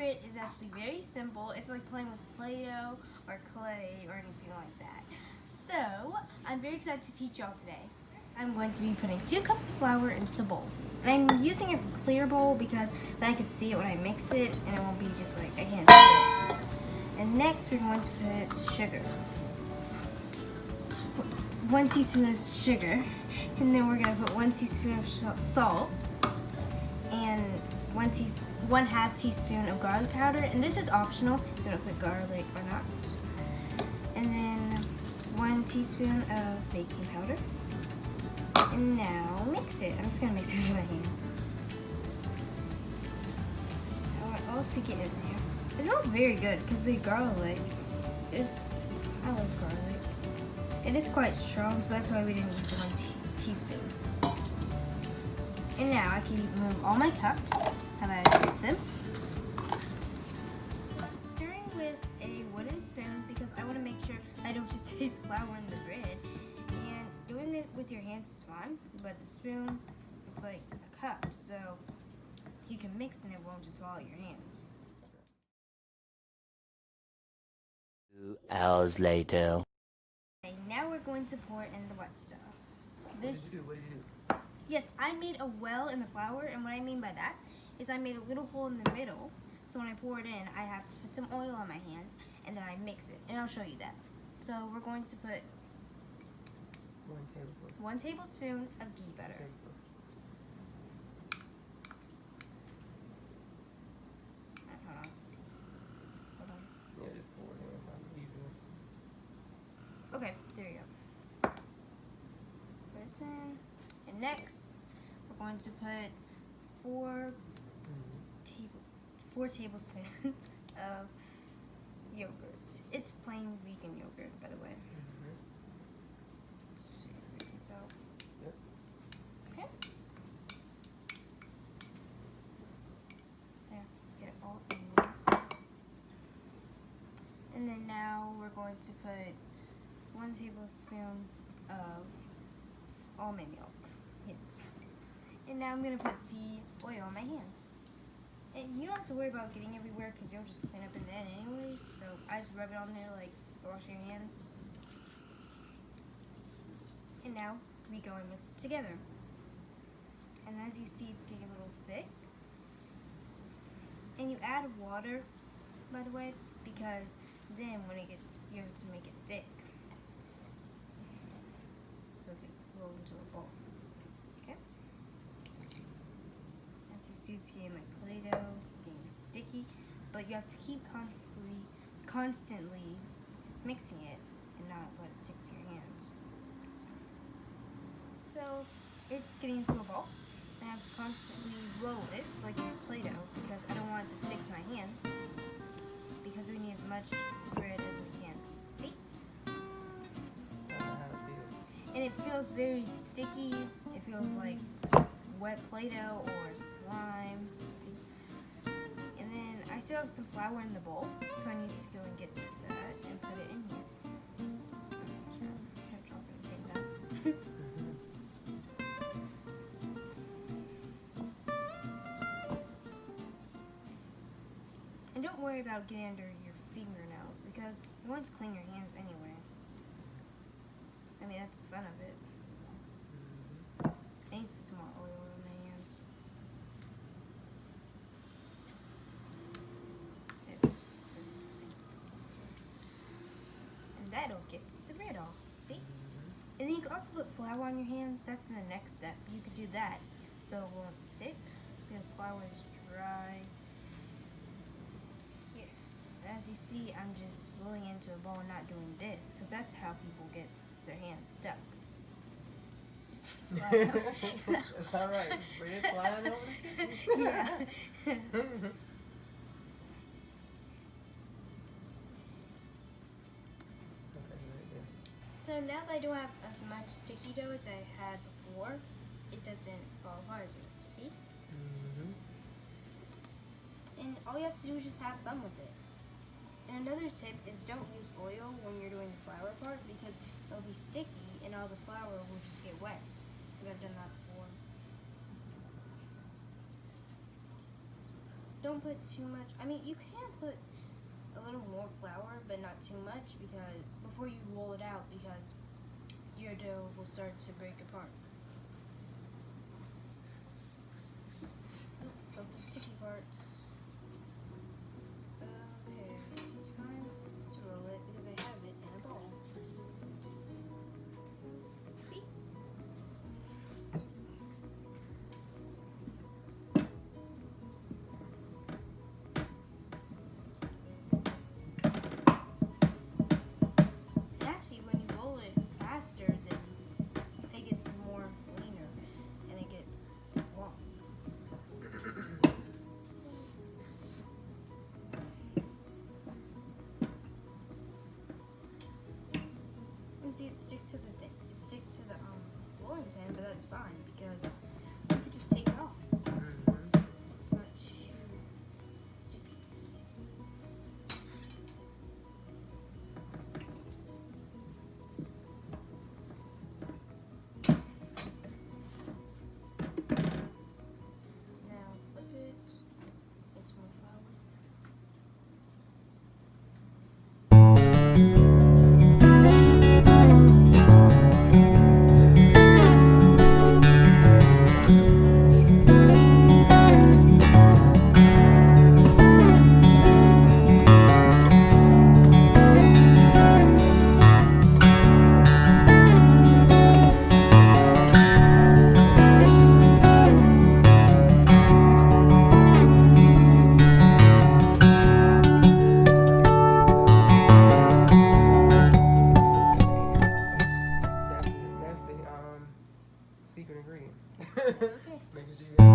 it is actually very simple. It's like playing with Play-Doh or clay or anything like that. So, I'm very excited to teach y'all today. First, I'm going to be putting 2 cups of flour into the bowl. And I'm using a clear bowl because then I can see it when I mix it and it won't be just like I can't see it. And next we're going to put sugar. 1 teaspoon of sugar. And then we're going to put 1 teaspoon of salt. And 1/2 teaspoon of garlic powder. And this is optional. You're going to put garlic or not. And then 1 teaspoon of baking powder. And now mix it. I'm just going to mix it with my hands. I want all to get in there. It smells very good because the garlic is, I love garlic. It is quite strong, so that's why we didn't use the 1 teaspoon. And now I can move all my cups, how I use them. Stirring with a wooden spoon because I want to make sure I don't just taste flour in the bread. And doing it with your hands is fine, but the spoon, it's like a cup, so you can mix and it won't just fall out your hands. 2 hours later. Okay, now we're going to pour in the wet stuff. What did you do? Yes, I made a well in the flour, and what I mean by that is I made a little hole in the middle, so when I pour it in, I have to put some oil on my hands, and then I mix it, and I'll show you that. So we're going to put 1 tablespoon of ghee butter. Hold on. Yeah, just pour it in. Easy. Okay, there you go. Put this in. And next, we're going to put 4 tablespoons of yogurt. It's plain vegan yogurt, by the way. Let's see, so, Yep. okay. There, get it all in there. And then now we're going to put 1 tablespoon of almond milk. Yes. And now I'm going to put the oil on my hands. And you don't have to worry about getting everywhere because you'll just clean up in the end anyways. So I just rub it on there like washing your hands. And now we go and mix it together. And as you see, it's getting a little thick. And you add water, by the way, because then when it gets, you have to make it thick. So it can roll into a ball. Okay? As you see, it's getting like Play-Doh, it's getting sticky, but you have to keep constantly mixing it and not let it stick to your hands. So it's getting into a ball, and I have to constantly roll it like it's Play-Doh because I don't want it to stick to my hands because we need as much bread as we can. See? That's how it feels. And it feels very sticky. It feels like wet Play-Doh or slime. And then I still have some flour in the bowl, so I need to go and get that and put it in here. I'm drop anything down. And don't worry about getting under your fingernails because you want to clean your hands anyway. I mean, that's the fun of it. I need to put some more oil on my hands. And that'll get the bread off. See? And then you can also put flour on your hands. That's in the next step. You could do that so it won't stick because flour is dry. Yes, as you see, I'm just rolling into a ball and not doing this because that's how people get their hands stuck. It's alright. Bread flying over the kitchen. Yeah. So now that I don't have as much sticky dough as I had before, it doesn't fall apart as much, see? And all you have to do is just have fun with it. And another tip is don't use oil when you're doing the flour part because it'll be sticky and all the flour will just get wet. Because I've done that before. don't put too much. I mean, you can put a little more flour, but not too much, because before you roll it out, because your dough will start to break apart. Those are the sticky parts. Okay, it's time to roll it because I have it in a bowl. See? And actually, when you roll it faster, then it gets more leaner and it gets long. And see, it sticks to the rolling pin, but that's fine because you could just take it off. It's not too sticky. Now flip it. It's more flour. That's the secret ingredient. Okay. Making sure you got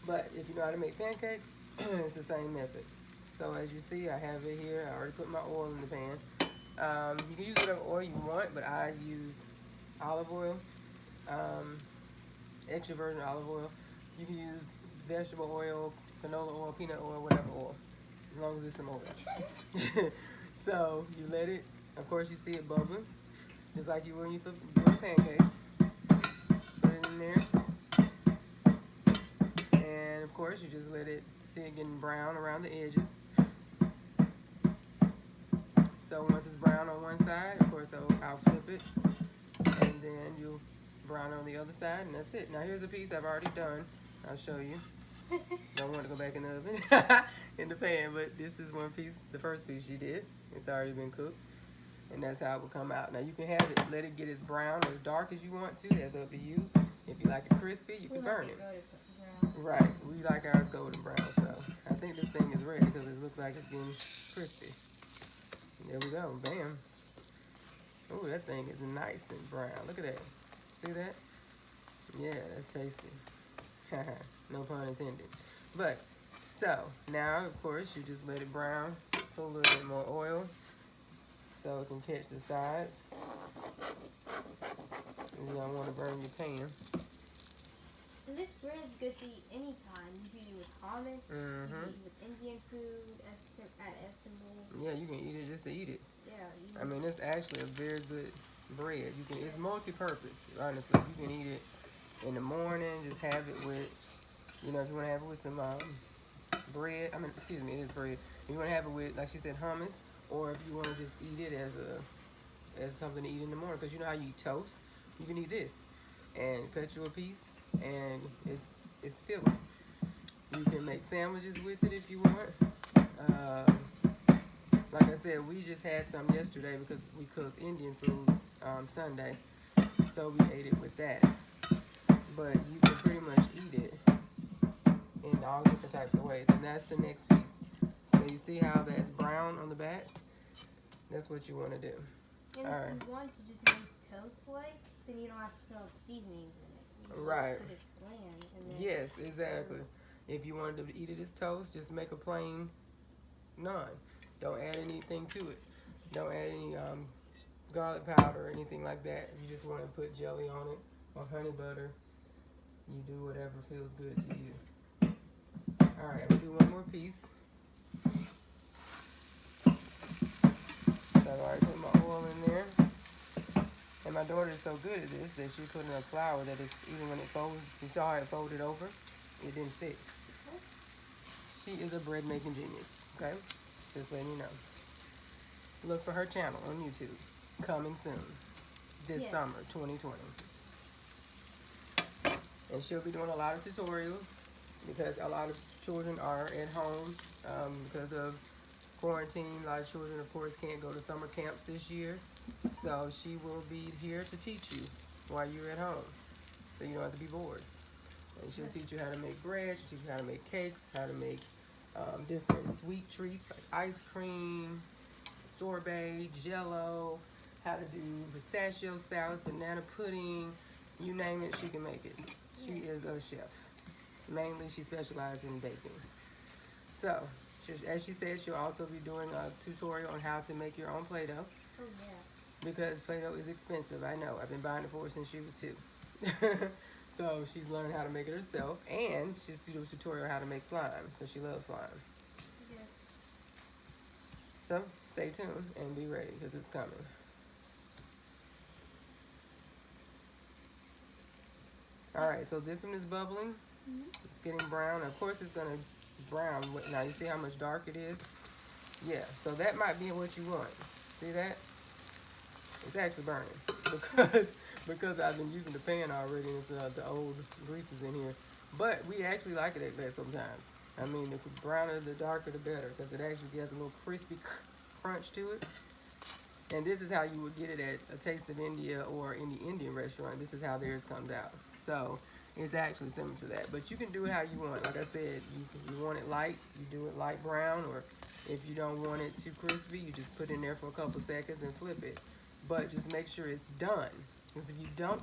But if you know how to make pancakes, it's the same method. So as you see, I have it here. I already put my oil in the pan. You can use whatever oil you want, but I use olive oil, extra virgin olive oil. You can use vegetable oil, canola oil, peanut oil, whatever oil, as long as it's some oil. So you let it, of course you see it bubbling, just like you would when you do a pancake. Put it in there. And of course, you just let it see it getting brown around the edges. So once it's brown on one side, of course, I'll flip it, and then you'll brown on the other side, and that's it. Now here's a piece I've already done. I'll show you. Don't want to go back in the oven, in the pan, but this is one piece, the first piece she did. It's already been cooked, and that's how it will come out. Now you can have it, let it get as brown or as dark as you want to. That's up to you. If you like it crispy, you can burn it. Right, we like ours golden brown, so I think this thing is ready because it looks like it's getting crispy. There we go, bam. Oh, that thing is nice and brown. Look at that. See that? Yeah, that's tasty. No pun intended. But, so, now, of course, you just let it brown. Put a little bit more oil so it can catch the sides. You don't want to burn your pan. And this bread is good to eat anytime. You can eat it with hummus, you can eat it with Indian food at Istanbul. Yeah, you can eat it just to eat it. Yeah. I mean, it's actually a very good bread. You can. It's multi-purpose. Honestly, you can eat it in the morning. Just have it with, you know, if you want to have it with some bread. I mean, excuse me, it is bread. If you want to have it with, like she said, hummus, or if you want to just eat it as something to eat in the morning, because you know how you eat toast, you can eat this and cut you a piece, and it's filling. You can make sandwiches with it if you want. Like I said, we just had some yesterday because we cooked Indian food Sunday, so we ate it with that. But you can pretty much eat it in all different types of ways, and that's the next piece. So you see how that's brown on the back? That's what you want to do. And all right. If you want to just make toast-like, then you don't have to put all the seasonings in it. You Right. Just put it bland. And then Yes, exactly. If you wanted to eat it as toast, just make a plain naan. Don't add anything to it. Don't add any garlic powder or anything like that. If you just want to put jelly on it or honey butter, you do whatever feels good to you. All right, I'm gonna do one more piece. So I've already put my oil in there. And my daughter is so good at this that she put in a flour that it's, even when it folds, you saw how it folded over, it didn't stick. She is a bread making genius, okay? Just letting you know. Look for her channel on YouTube. Coming soon. This summer, 2020. And she'll be doing a lot of tutorials because a lot of children are at home because of quarantine. A lot of children, of course, can't go to summer camps this year. So she will be here to teach you while you're at home. So you don't have to be bored. And she'll teach you how to make bread. She'll teach you how to make cakes, how to make different sweet treats like ice cream, sorbet, jello, how to do pistachio salad, banana pudding, you name it, she can make it. She is a chef. Mainly, she specializes in baking. So, as she said, she'll also be doing a tutorial on how to make your own Play-Doh. Oh, yeah. Because Play-Doh is expensive, I know. I've been buying it for her since she was 2. So she's learned how to make it herself, and she'll do a tutorial on how to make slime, because she loves slime. Yes. So stay tuned and be ready, because it's coming. Alright, so this one is bubbling. It's getting brown. Of course it's going to brown. Now you see how much dark it is? Yeah, so that might be what you want. See that? It's actually burning because I've been using the pan already and it's, the old grease is in here. But we actually like it like that sometimes. I mean, the browner, the darker, the better, because it actually gets a little crispy crunch to it. And this is how you would get it at a Taste of India or any Indian restaurant. This is how theirs comes out. So it's actually similar to that. But you can do it how you want. Like I said, you want it light, you do it light brown, or if you don't want it too crispy, you just put it in there for a couple seconds and flip it. But just make sure it's done. Because if you don't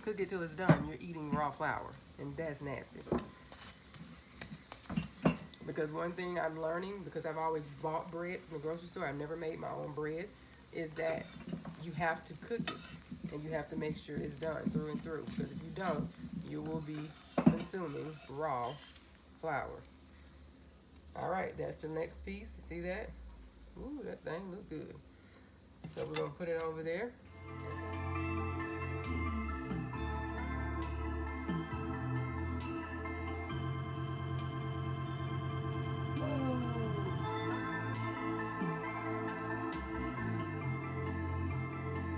cook it till it's done, you're eating raw flour. And that's nasty. Because one thing I'm learning, because I've always bought bread from the grocery store, I've never made my own bread, is that you have to cook it. And you have to make sure it's done through and through. Because if you don't, you will be consuming raw flour. Alright, that's the next piece. You see that? Ooh, that thing look good. So we're going to put it over there.